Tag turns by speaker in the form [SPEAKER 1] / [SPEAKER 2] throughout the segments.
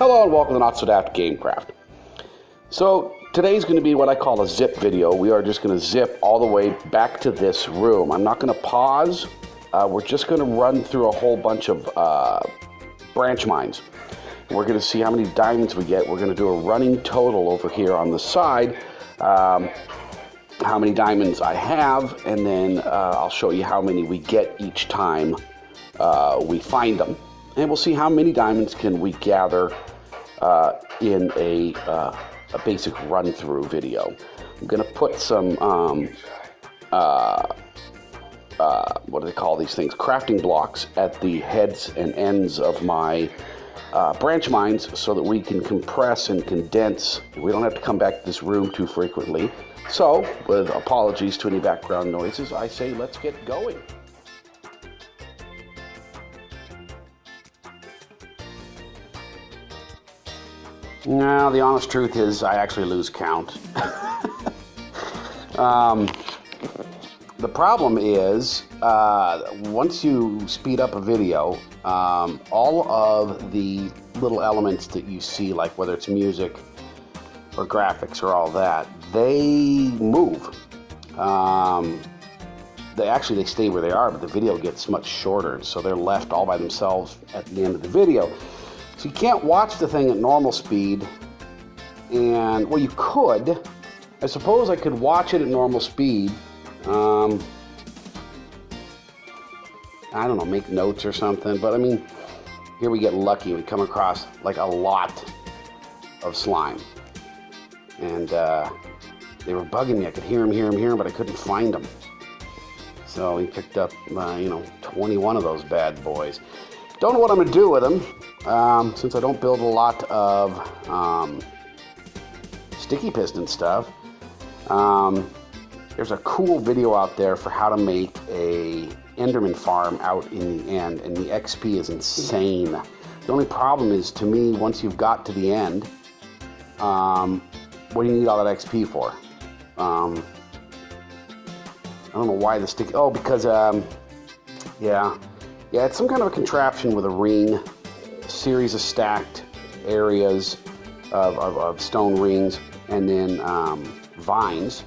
[SPEAKER 1] Hello and welcome to Not So Daft Gamecraft. So today's going to be what I call a zip video. We are just going to zip all the way back to this room. I'm not going to pause. We're just going to run through a whole bunch of branch mines. We're going to see how many diamonds we get. We're going to do a running total over here on the side. How many diamonds I have, and then I'll show you how many we get each time we find them. And we'll see how many diamonds can we gather in a basic run-through video. I'm going to put some, what do they call these things? Crafting blocks at the heads and ends of my branch mines so that we can compress and condense. We don't have to come back to this room too frequently. So, with apologies to any background noises, I say let's get going. Now, the honest truth is I actually lose count. The problem is, once you speed up a video, all of the little elements that you see, like whether it's music or graphics or all that, they move. They stay where they are, but the video gets much shorter, so they're left all by themselves at the end of the video. So you can't watch the thing at normal speed, and, well, you could. I suppose I could watch it at normal speed. I don't know, make notes or something, but I mean, here we get lucky. We come across like a lot of slime. And they were bugging me. I could hear them, but I couldn't find them. So we picked up, 21 of those bad boys. Don't know what I'm going to do with them, since I don't build a lot of sticky piston stuff. There's a cool video out there for how to make a Enderman farm out in the end, and the XP is insane. The only problem is, to me, once you've got to the end, what do you need all that XP for? I don't know why the sticky... Oh, because, yeah, it's some kind of a contraption with a ring, a series of stacked areas of stone rings, and then vines,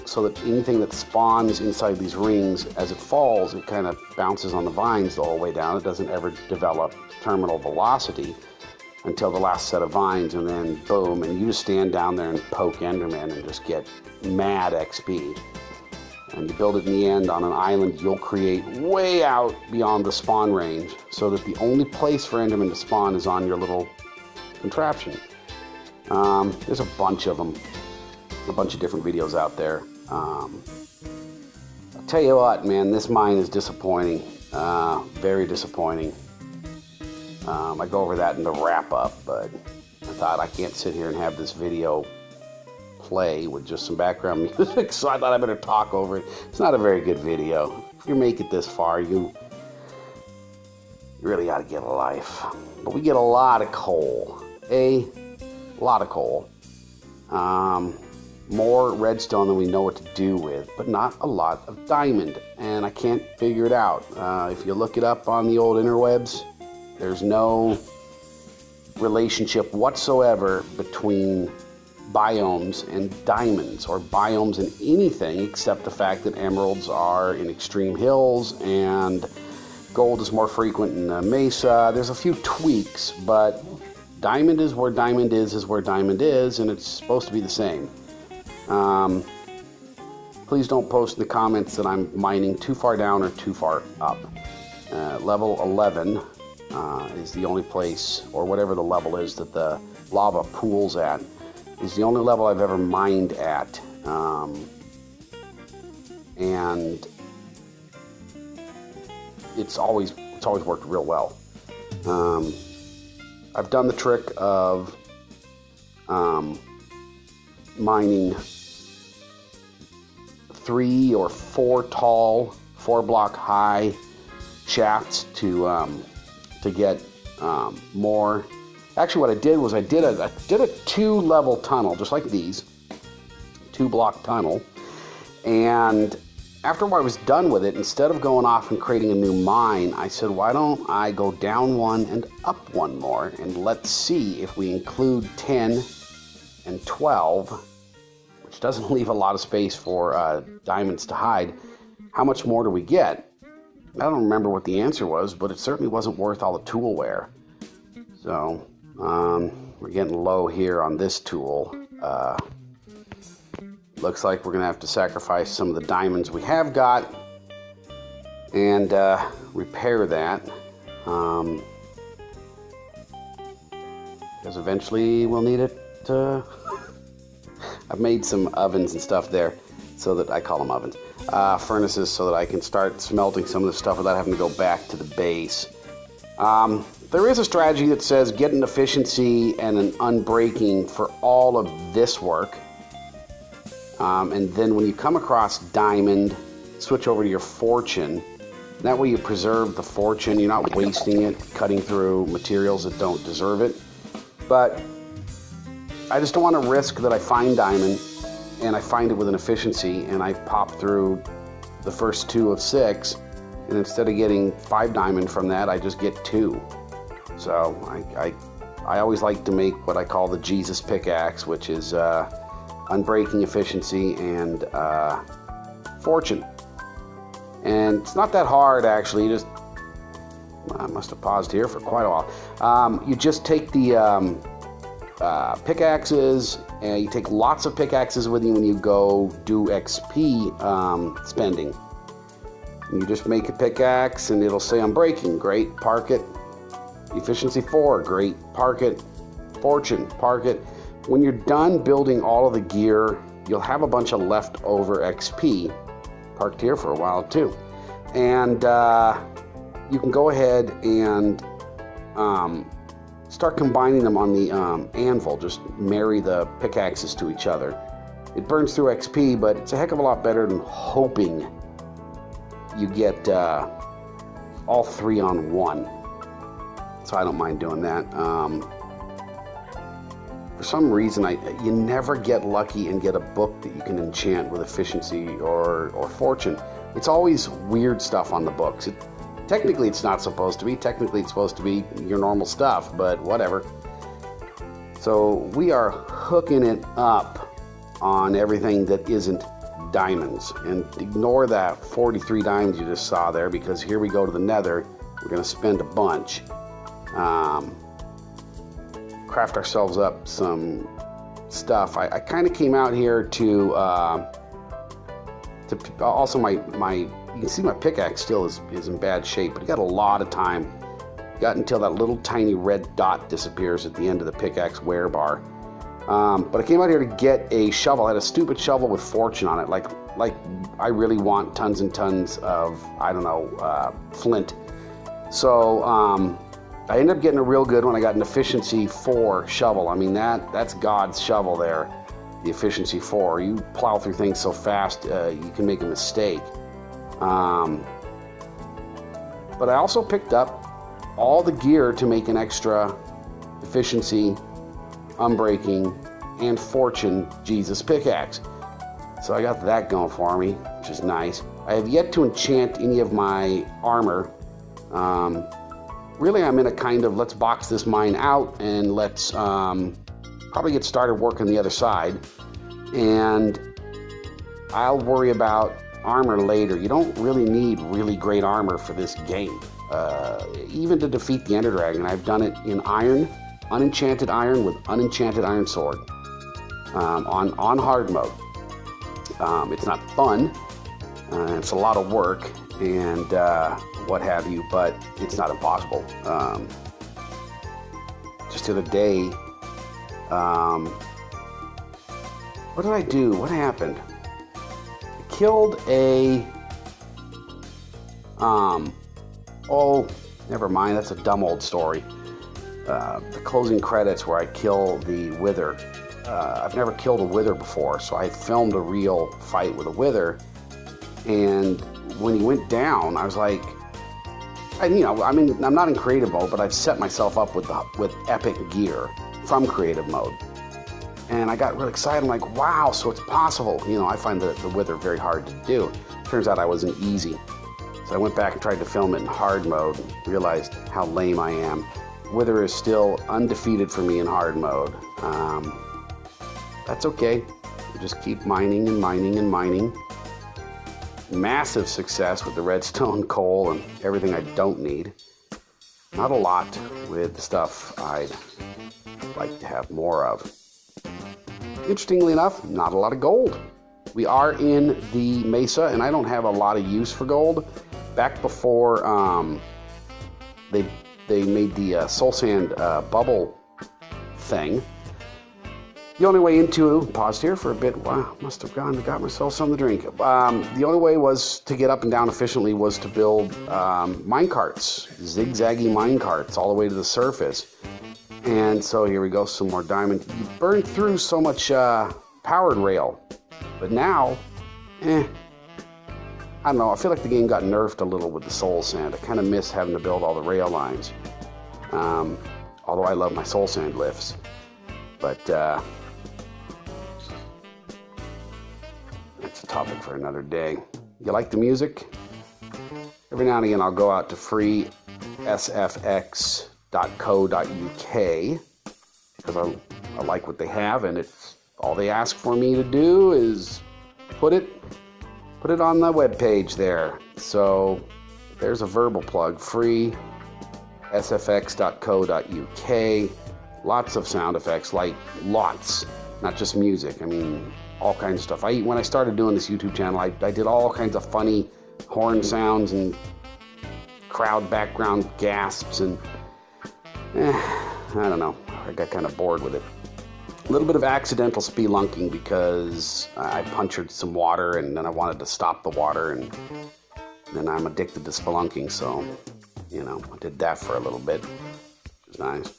[SPEAKER 1] so that anything that spawns inside these rings, as it falls, it kind of bounces on the vines the whole way down. It doesn't ever develop terminal velocity until the last set of vines, and then boom, and you just stand down there and poke Enderman and just get mad XP. And you build it in the end on an island you'll create way out beyond the spawn range, so that the only place for Enderman to spawn is on your little contraption. There's a bunch of them, a bunch of different videos out there. I'll tell you what, man, this mine is disappointing, very disappointing. I go over that in the wrap-up, but I thought I can't sit here and have this video play with just some background music, so I thought I better talk over it. It's not a very good video. If you make it this far, you really ought to get a life. But we get a lot of coal. A lot of coal. More redstone than we know what to do with, but not a lot of diamond, and I can't figure it out. If you look it up on the old interwebs, there's no relationship whatsoever between biomes and diamonds, or biomes and anything, except the fact that emeralds are in extreme hills and gold is more frequent in the mesa. There's a few tweaks, but diamond is where diamond is where diamond is, and it's supposed to be the same. Please don't post in the comments that I'm mining too far down or too far up. Level 11 is the only place, or whatever the level is that the lava pools at, is the only level I've ever mined at, and it's always worked real well. I've done the trick of mining 3 or 4 tall, 4-block high shafts to get more. Actually, what I did was I did a 2-level tunnel, just like these, 2-block tunnel, and after I was done with it, instead of going off and creating a new mine, I said, why don't I go down one and up one more, and let's see if we include 10 and 12, which doesn't leave a lot of space for diamonds to hide. How much more do we get? I don't remember what the answer was, but it certainly wasn't worth all the tool wear. So we're getting low here on this tool. Looks like we're going to have to sacrifice some of the diamonds we have got and repair that. Because eventually we'll need it. I've made some ovens and stuff there, so that I call them ovens, furnaces, so that I can start smelting some of the stuff without having to go back to the base. There is a strategy that says get an efficiency and an unbreaking for all of this work. And then when you come across diamond, switch over to your fortune. That way you preserve the fortune. You're not wasting it, cutting through materials that don't deserve it. But I just don't want to risk that I find diamond and I find it with an efficiency and I pop through the first 2 of 6. And instead of getting 5 diamond from that, I just get 2. So I always like to make what I call the Jesus pickaxe, which is unbreaking, efficiency, and fortune. And it's not that hard, actually. You just, I must have paused here for quite a while. You just take the pickaxes, and you take lots of pickaxes with you when you go do XP spending. You just make a pickaxe, and it'll say unbreaking. Great, park it. Efficiency 4, great, park it. Fortune, park it. When you're done building all of the gear, you'll have a bunch of leftover XP parked here for a while too. And you can go ahead and start combining them on the anvil. Just marry the pickaxes to each other. It burns through XP, but it's a heck of a lot better than hoping you get all 3 on 1. So I don't mind doing that. For some reason, you never get lucky and get a book that you can enchant with efficiency or fortune. It's always weird stuff on the books. Technically, it's not supposed to be. Technically, it's supposed to be your normal stuff, but whatever. So we are hooking it up on everything that isn't diamonds. And ignore that 43 diamonds you just saw there, because here we go to the nether. We're going to spend a bunch. Craft ourselves up some stuff. I kind of came out here to also my you can see my pickaxe still is in bad shape, but it got a lot of time. Got until that little tiny red dot disappears at the end of the pickaxe wear bar. But I came out here to get a shovel. I had a stupid shovel with fortune on it, like I really want tons and tons of, I don't know, flint. So I ended up getting a real good one. I got an efficiency 4 shovel. I mean, that's God's shovel there, the efficiency 4. You plow through things so fast, you can make a mistake. But I also picked up all the gear to make an extra efficiency, unbreaking, and fortune Jesus pickaxe. So I got that going for me, which is nice. I have yet to enchant any of my armor. Really, I'm in a kind of let's box this mine out and let's probably get started working the other side. And I'll worry about armor later. You don't really need really great armor for this game. Even to defeat the Ender Dragon, I've done it in iron, unenchanted iron with unenchanted iron sword on hard mode. It's not fun. It's a lot of work and what have you, but it's not impossible. Just the other day, what did I do? What happened? I killed a oh, never mind, that's a dumb old story. The closing credits where I kill the Wither. I've never killed a Wither before, so I filmed a real fight with a Wither, and when he went down, I was like, I'm not in creative mode, but I've set myself up with epic gear from creative mode. And I got really excited. I'm like, wow, so it's possible. I find the Wither very hard to do. Turns out I wasn't easy. So I went back and tried to film it in hard mode and realized how lame I am. Wither is still undefeated for me in hard mode. That's okay. You just keep mining and mining and mining. Massive success with the redstone, coal, and everything I don't need. Not a lot with the stuff I'd like to have more of. Interestingly enough, not a lot of gold. We are in the Mesa, and I don't have a lot of use for gold. Back before they made the soul sand bubble thing, the only way into, paused here for a bit, wow, must have gone and got myself something to drink. The only way was to get up and down efficiently was to build mine carts, zigzaggy mine carts all the way to the surface. And so here we go, some more diamond. You burned through so much powered rail, but now, I don't know, I feel like the game got nerfed a little with the soul sand. I kind of miss having to build all the rail lines. Although I love my soul sand lifts. But that's a topic for another day. You like the music? Every now and again I'll go out to free sfx.co.uk because I like what they have, and it's all they ask for me to do is put it on the webpage there. So there's a verbal plug, free sfx.co.uk. Lots of sound effects, like lots, not just music. I mean, all kinds of stuff. When I started doing this YouTube channel, I did all kinds of funny horn sounds and crowd background gasps, and I don't know. I got kind of bored with it. A little bit of accidental spelunking because I punctured some water and then I wanted to stop the water, and then I'm addicted to spelunking, so, you know, I did that for a little bit, which was nice.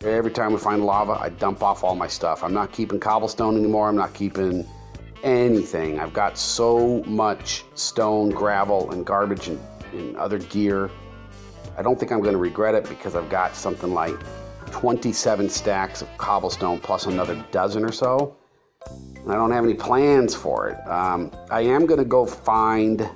[SPEAKER 1] Every time we find lava, I dump off all my stuff. I'm not keeping cobblestone anymore. I'm not keeping anything. I've got so much stone, gravel, and garbage and other gear. I don't think I'm going to regret it because I've got something like 27 stacks of cobblestone plus another dozen or so. And I don't have any plans for it. I am going to go find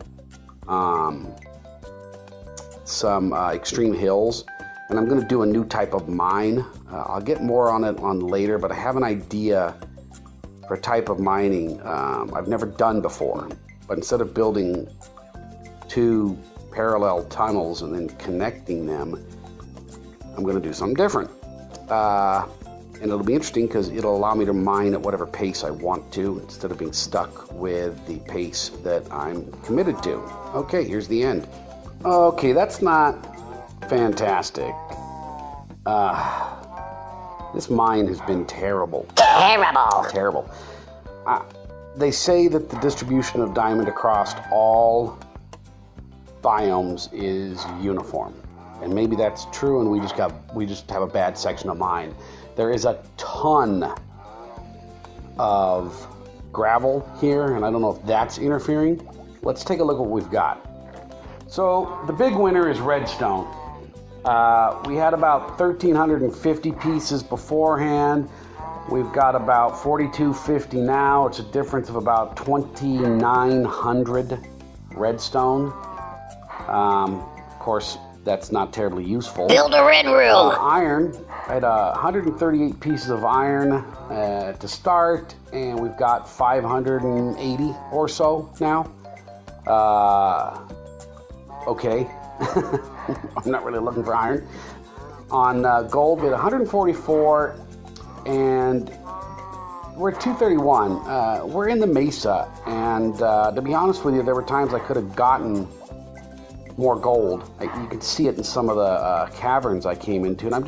[SPEAKER 1] some extreme hills, and I'm going to do a new type of mine. I'll get more on it later, but I have an idea for a type of mining I've never done before. But instead of building 2 parallel tunnels and then connecting them, I'm going to do something different. And it'll be interesting because it'll allow me to mine at whatever pace I want to instead of being stuck with the pace that I'm committed to. Okay, here's the end. Okay, that's not fantastic. This mine has been terrible. Terrible. They say that the distribution of diamond across all biomes is uniform, and maybe that's true, and we just have a bad section of mine. There is a ton of gravel here, and I don't know if that's interfering. Let's take a look at what we've got. So the big winner is redstone. We had about 1,350 pieces beforehand. We've got about 4,250 now. It's a difference of about 2,900 redstone. Of course, that's not terribly useful.
[SPEAKER 2] Build a red room.
[SPEAKER 1] Iron. I had 138 pieces of iron to start, and we've got 580 or so now. Okay. I'm not really looking for iron. On gold, we had 144, and we're at 231. We're in the Mesa, and to be honest with you, there were times I could have gotten more gold. You could see it in some of the caverns I came into, and I'm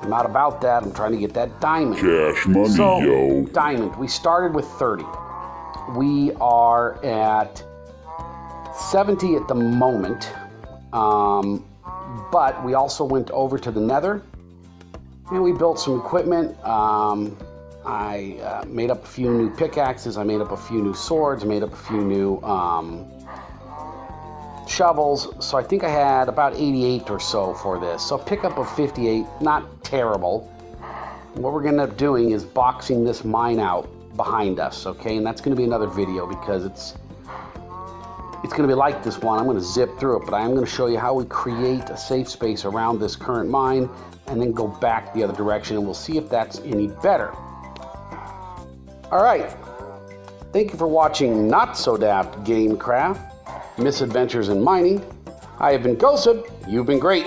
[SPEAKER 1] not about that. I'm trying to get that diamond.
[SPEAKER 3] Cash money, yo.
[SPEAKER 1] Diamond. We started with 30. We are at 70 at the moment, but we also went over to the Nether, and we built some equipment. I made up a few new pickaxes. I made up a few new swords. I made up a few new shovels. So I think I had about 88 or so for this. So pickup of 58, not terrible. What we're going to end up doing is boxing this mine out behind us, okay? And that's going to be another video because it's going to be like this one. I'm going to zip through it, but I'm going to show you how we create a safe space around this current mine and then go back the other direction, and we'll see if that's any better. All right. Thank you for watching Not So Daft Gamecraft, Misadventures in Mining. I have been Gosip. You've been great.